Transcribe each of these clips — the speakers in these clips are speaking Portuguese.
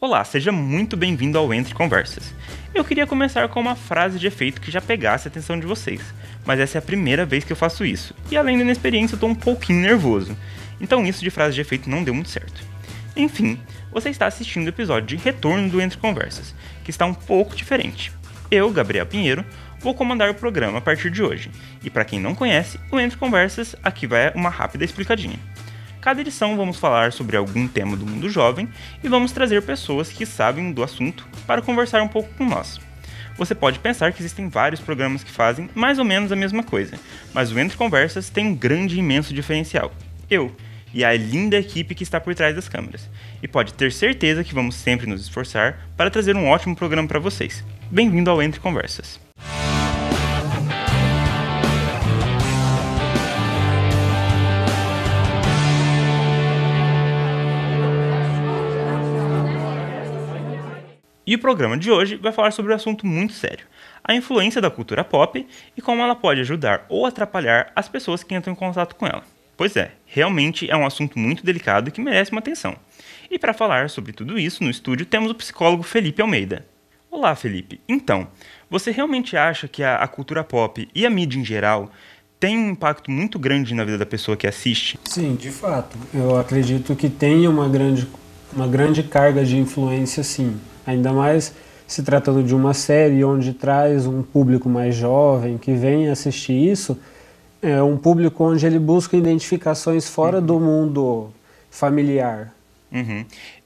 Olá, seja muito bem-vindo ao Entre Conversas. Eu queria começar com uma frase de efeito que já pegasse a atenção de vocês, mas essa é a primeira vez que eu faço isso, e além da inexperiência eu tô um pouquinho nervoso, então isso de frase de efeito não deu muito certo. Enfim, você está assistindo o episódio de retorno do Entre Conversas, que está um pouco diferente. Eu, Gabriel Pinheiro, vou comandar o programa a partir de hoje, e para quem não conhece, o Entre Conversas, aqui vai uma rápida explicadinha. Cada edição vamos falar sobre algum tema do mundo jovem e vamos trazer pessoas que sabem do assunto para conversar um pouco com nós. Você pode pensar que existem vários programas que fazem mais ou menos a mesma coisa, mas o Entre Conversas tem um grande e imenso diferencial. Eu e a linda equipe que está por trás das câmeras. E pode ter certeza que vamos sempre nos esforçar para trazer um ótimo programa para vocês. Bem-vindo ao Entre Conversas. E o programa de hoje vai falar sobre um assunto muito sério, a influência da cultura pop e como ela pode ajudar ou atrapalhar as pessoas que entram em contato com ela. Pois é, realmente é um assunto muito delicado e que merece uma atenção. E para falar sobre tudo isso, no estúdio temos o psicólogo Felipe Almeida. Olá, Felipe. Então, você realmente acha que a cultura pop e a mídia em geral tem um impacto muito grande na vida da pessoa que assiste? Sim, de fato. Eu acredito que tem uma grande carga de influência, sim. Ainda mais se tratando de uma série onde traz um público mais jovem que vem assistir isso, é um público onde ele busca identificações fora do mundo familiar.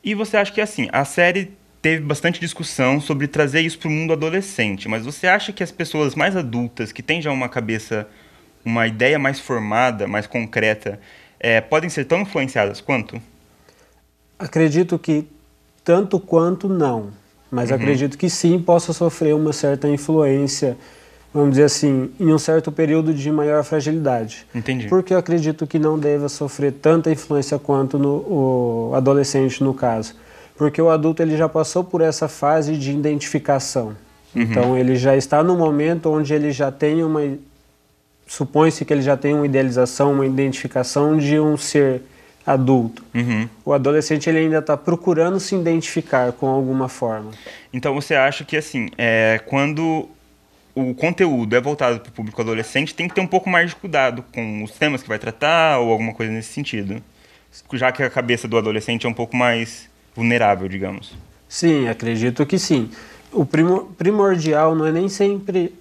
E você acha que assim, a série teve bastante discussão sobre trazer isso para o mundo adolescente, mas você acha que as pessoas mais adultas, que têm já uma cabeça, uma ideia mais formada, mais concreta, podem ser tão influenciadas quanto? Acredito que tanto quanto não, mas acredito que sim possa sofrer uma certa influência, vamos dizer assim, em um certo período de maior fragilidade. Entendi. Porque eu acredito que não deva sofrer tanta influência quanto o adolescente, no caso. Porque o adulto ele já passou por essa fase de identificação. Então ele já está no momento onde ele já tem supõe-se que ele já tem uma idealização, uma identificação de um ser adulto. O adolescente ele ainda está procurando se identificar com alguma forma. Então você acha que assim, quando o conteúdo é voltado para o público adolescente, tem que ter um pouco mais de cuidado com os temas que vai tratar ou alguma coisa nesse sentido? Já que a cabeça do adolescente é um pouco mais vulnerável, digamos. Sim, acredito que sim. O primordial não é nem sempre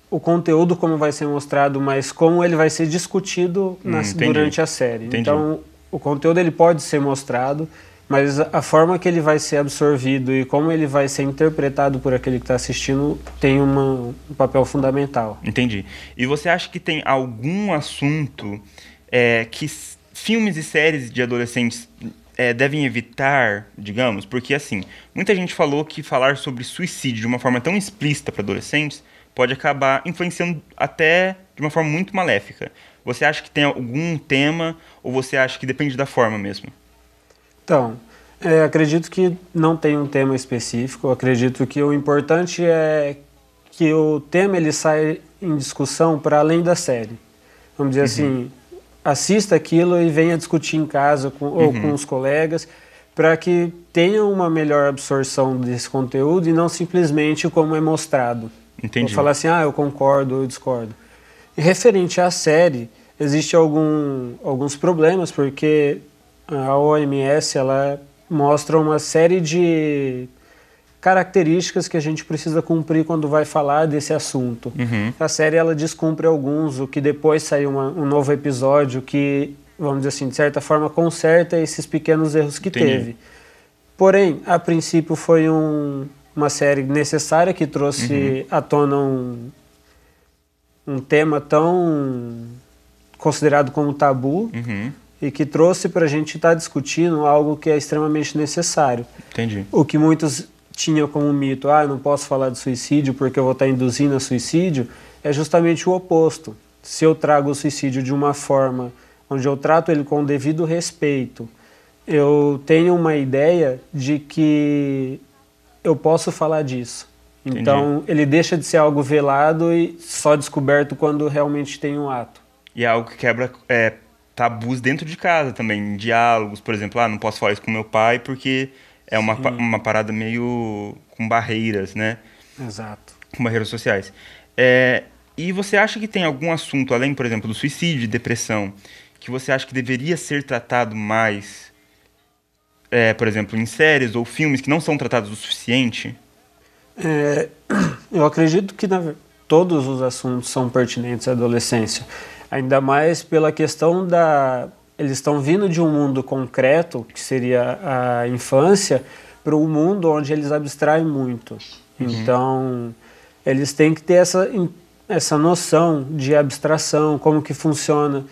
o conteúdo como vai ser mostrado, mas como ele vai ser discutido durante a série. Entendi. Então, o conteúdo ele pode ser mostrado, mas a forma que ele vai ser absorvido e como ele vai ser interpretado por aquele que está assistindo tem um papel fundamental. Entendi. E você acha que tem algum assunto que filmes e séries de adolescentes devem evitar, digamos? Porque, assim, muita gente falou que falar sobre suicídio de uma forma tão explícita para adolescentes pode acabar influenciando até de uma forma muito maléfica. Você acha que tem algum tema ou você acha que depende da forma mesmo? Então, acredito que não tem um tema específico. Eu acredito que o importante é que o tema ele saia em discussão para além da série. Vamos dizer assim, assista aquilo e venha discutir em casa ou com os colegas para que tenha uma melhor absorção desse conteúdo e não simplesmente como é mostrado. Entendi. Vou falar assim, eu concordo ou eu discordo. E referente à série, existem alguns problemas, porque a OMS ela mostra uma série de características que a gente precisa cumprir quando vai falar desse assunto. A série ela descumpre alguns, o que depois sai um novo episódio que, vamos dizer assim, de certa forma conserta esses pequenos erros que teve. Porém, a princípio foi uma série necessária que trouxe à tona um tema tão considerado como tabu e que trouxe para a gente estar discutindo algo que é extremamente necessário. Entendi. O que muitos tinham como mito, eu não posso falar de suicídio porque eu vou estar induzindo a suicídio, é justamente o oposto. Se eu trago o suicídio de uma forma onde eu trato ele com o devido respeito, eu tenho uma ideia de que eu posso falar disso. Entendi. Então, ele deixa de ser algo velado e só descoberto quando realmente tem um ato. E é algo que quebra tabus dentro de casa também, diálogos, por exemplo, não posso falar isso com meu pai porque É Sim, uma parada meio com barreiras, né? exato. Com barreiras sociais. É, e você acha que tem algum assunto, além, por exemplo, do suicídio e depressão, que você acha que deveria ser tratado mais, por exemplo, em séries ou filmes que não são tratados o suficiente? É, eu acredito que todos os assuntos são pertinentes à adolescência, ainda mais pela questão da. Eles estão vindo de um mundo concreto, que seria a infância, para um mundo onde eles abstraem muito. Então, eles têm que ter essa noção de abstração, como que funciona.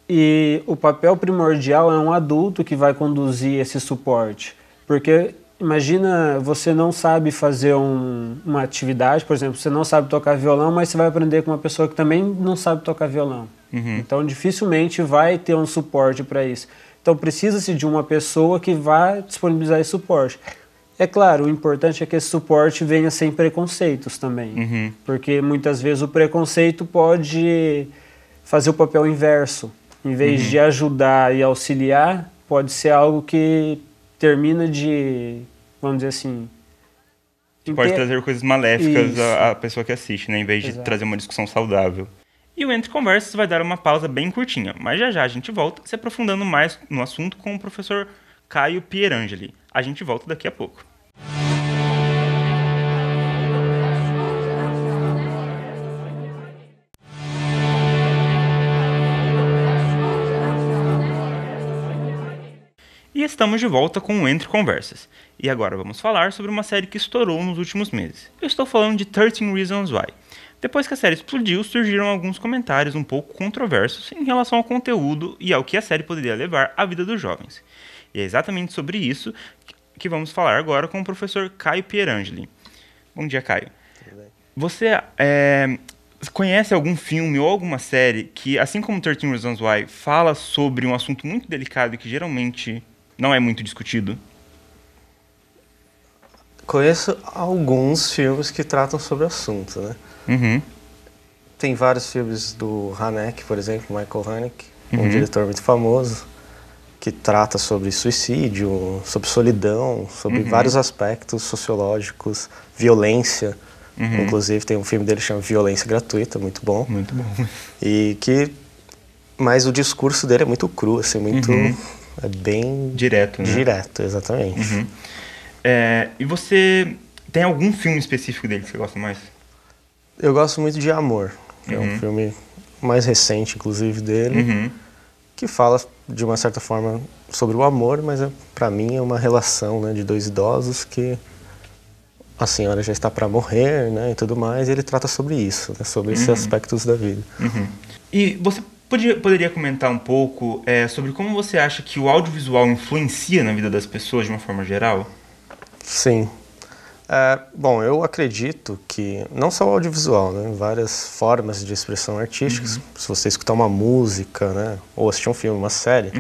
E o papel primordial é um adulto que vai conduzir esse suporte. Porque imagina, você não sabe fazer uma atividade, por exemplo, você não sabe tocar violão, mas você vai aprender com uma pessoa que também não sabe tocar violão. Então dificilmente vai ter um suporte para isso. Então precisa-se de uma pessoa que vá disponibilizar esse suporte. É claro, o importante é que esse suporte venha sem preconceitos também, porque muitas vezes o preconceito pode fazer o papel inverso. Em vez de ajudar e auxiliar, pode ser algo que termina de, vamos dizer assim... Que pode trazer coisas maléficas Isso. à pessoa que assiste, né? Em vez de Exato. trazer uma discussão saudável. E o Entre Conversas vai dar uma pausa bem curtinha, mas já já a gente volta se aprofundando mais no assunto com o professor Caio Pierangeli. A gente volta daqui a pouco. E estamos de volta com o Entre Conversas. E agora vamos falar sobre uma série que estourou nos últimos meses. Eu estou falando de 13 Reasons Why. Depois que a série explodiu, surgiram alguns comentários um pouco controversos em relação ao conteúdo e ao que a série poderia levar à vida dos jovens. E é exatamente sobre isso que vamos falar agora com o professor Caio Pierangeli. Bom dia, Caio. Você conhece algum filme ou alguma série que, assim como 13 Reasons Why, fala sobre um assunto muito delicado e que geralmente não é muito discutido? Conheço alguns filmes que tratam sobre o assunto, né? Tem vários filmes do Haneke, por exemplo, Michael Haneke, um diretor muito famoso, que trata sobre suicídio, sobre solidão, sobre vários aspectos sociológicos, violência. Inclusive tem um filme dele que chama Violência Gratuita, muito bom. Muito bom. Mas o discurso dele é muito cru, assim, muito... É bem... Direto, né? Direto, exatamente. E você tem algum filme específico dele que você gosta mais? Eu gosto muito de Amor, que é um filme mais recente, inclusive, dele, que fala, de uma certa forma, sobre o amor, mas pra mim é uma relação, né, de dois idosos que a senhora já está para morrer, né, e tudo mais, e ele trata sobre isso, né, sobre esses aspectos da vida. E você poderia comentar um pouco sobre como você acha que o audiovisual influencia na vida das pessoas de uma forma geral? Sim. Bom, eu acredito que, não só o audiovisual, né, várias formas de expressão artística, se você escutar uma música, né, ou assistir um filme, uma série,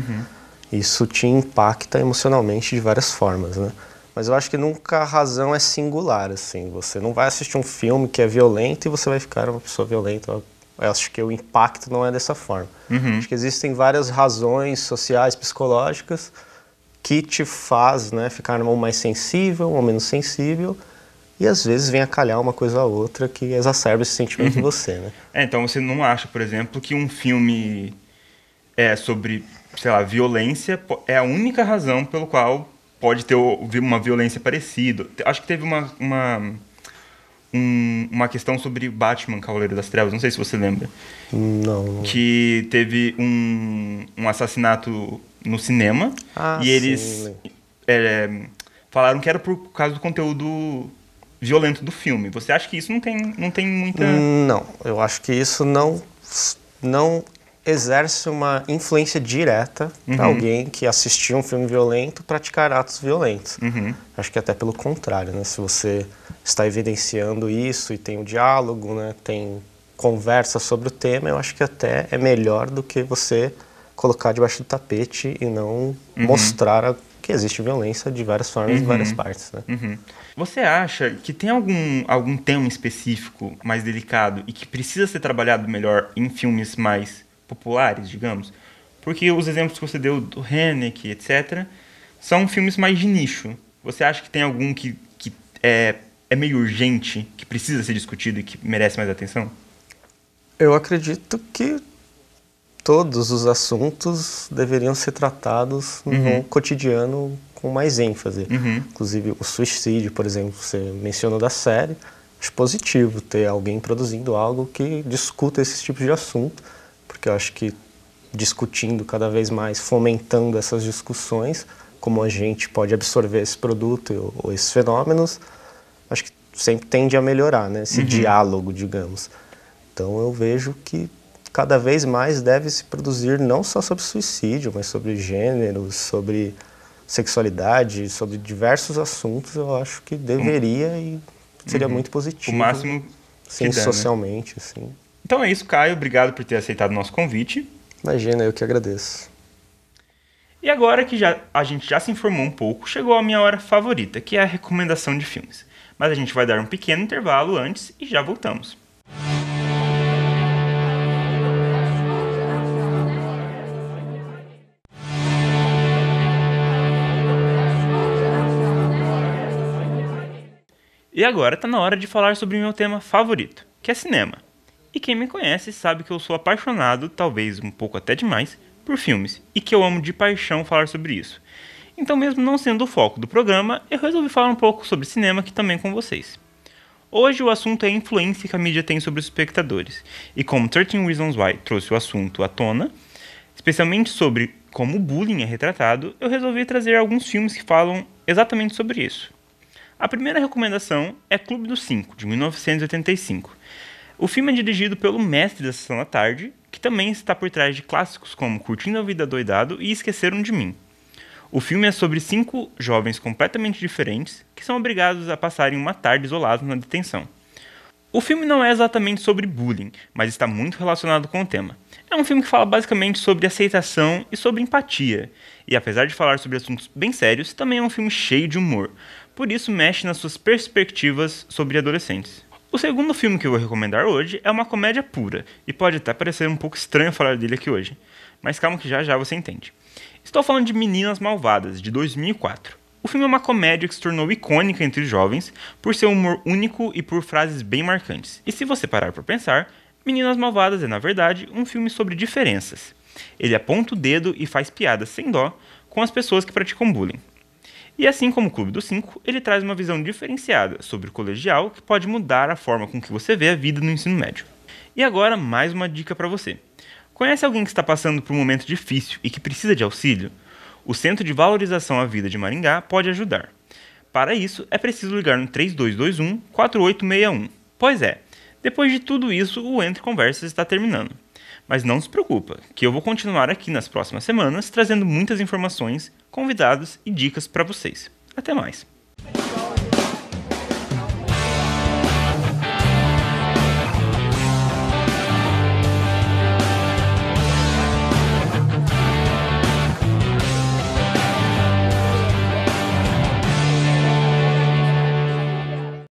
isso te impacta emocionalmente de várias formas, né. Mas eu acho que nunca a razão é singular, assim, você não vai assistir um filme que é violento e você vai ficar uma pessoa violenta. Eu acho que o impacto não é dessa forma. Acho que existem várias razões sociais, psicológicas, que te faz, né, ficar ou mais sensível ou menos sensível, e às vezes vem a calhar uma coisa ou outra que exacerba esse sentimento em você, né? Então você não acha, por exemplo, que um filme sobre, sei lá, violência é a única razão pelo qual pode ter uma violência parecida? Acho que teve uma questão sobre Batman, Cavaleiro das Trevas, não sei se você lembra. Não. Que teve um assassinato no cinema e eles falaram que era por causa do conteúdo violento do filme. Você acha que isso não tem muita... Não, eu acho que isso não exerce uma influência direta para alguém que assistiu um filme violento praticar atos violentos. Acho que até pelo contrário, né? Se você está evidenciando isso e tem um diálogo, né? Tem conversa sobre o tema, eu acho que até é melhor do que você colocar debaixo do tapete e não mostrar que existe violência de várias formas em várias partes, né? Você acha que tem algum tema específico mais delicado e que precisa ser trabalhado melhor em filmes mais populares, digamos? Porque os exemplos que você deu do Haneke, etc., são filmes mais de nicho. Você acha que tem algum que é meio urgente, que precisa ser discutido e que merece mais atenção? Eu acredito que todos os assuntos deveriam ser tratados no cotidiano com mais ênfase. Inclusive o suicídio, por exemplo, você mencionou da série. Acho positivo ter alguém produzindo algo que discuta esses tipos de assunto, porque eu acho que discutindo cada vez mais, fomentando essas discussões, como a gente pode absorver esse produto ou esses fenômenos, acho que sempre tende a melhorar, né? Esse diálogo, digamos. Então eu vejo que cada vez mais deve se produzir não só sobre suicídio, mas sobre gênero, sobre sexualidade, sobre diversos assuntos. Eu acho que deveria e seria muito positivo. O máximo sim, dá, socialmente, né? Assim. Então é isso, Caio. Obrigado por ter aceitado o nosso convite. Imagina, eu que agradeço. E agora que a gente já se informou um pouco, chegou a minha hora favorita, que é a recomendação de filmes. Mas a gente vai dar um pequeno intervalo antes e já voltamos. E agora está na hora de falar sobre o meu tema favorito, que é cinema. E quem me conhece sabe que eu sou apaixonado, talvez um pouco até demais, por filmes, e que eu amo de paixão falar sobre isso. Então, mesmo não sendo o foco do programa, eu resolvi falar um pouco sobre cinema aqui também com vocês. Hoje o assunto é a influência que a mídia tem sobre os espectadores, e como 13 Reasons Why trouxe o assunto à tona, especialmente sobre como o bullying é retratado, eu resolvi trazer alguns filmes que falam exatamente sobre isso. A primeira recomendação é Clube dos Cinco, de 1985. O filme é dirigido pelo mestre da Sessão da Tarde, que também está por trás de clássicos como Curtindo a Vida Doidado e Esqueceram de Mim. O filme é sobre 5 jovens completamente diferentes que são obrigados a passarem uma tarde isolados na detenção. O filme não é exatamente sobre bullying, mas está muito relacionado com o tema. É um filme que fala basicamente sobre aceitação e sobre empatia, e apesar de falar sobre assuntos bem sérios, também é um filme cheio de humor, por isso mexe nas suas perspectivas sobre adolescentes. O segundo filme que eu vou recomendar hoje é uma comédia pura, e pode até parecer um pouco estranho falar dele aqui hoje, mas calma que já já você entende. Estou falando de Meninas Malvadas, de 2004. O filme é uma comédia que se tornou icônica entre os jovens por seu humor único e por frases bem marcantes. E se você parar para pensar, Meninas Malvadas é, na verdade, um filme sobre diferenças. Ele aponta o dedo e faz piadas sem dó com as pessoas que praticam bullying. E assim como o Clube dos Cinco, ele traz uma visão diferenciada sobre o colegial que pode mudar a forma com que você vê a vida no ensino médio. E agora, mais uma dica para você. Conhece alguém que está passando por um momento difícil e que precisa de auxílio? O Centro de Valorização à Vida de Maringá pode ajudar. Para isso, é preciso ligar no 3221-4861. Pois é, depois de tudo isso, o Entre Conversas está terminando. Mas não se preocupa, que eu vou continuar aqui nas próximas semanas trazendo muitas informações, convidados e dicas para vocês. Até mais!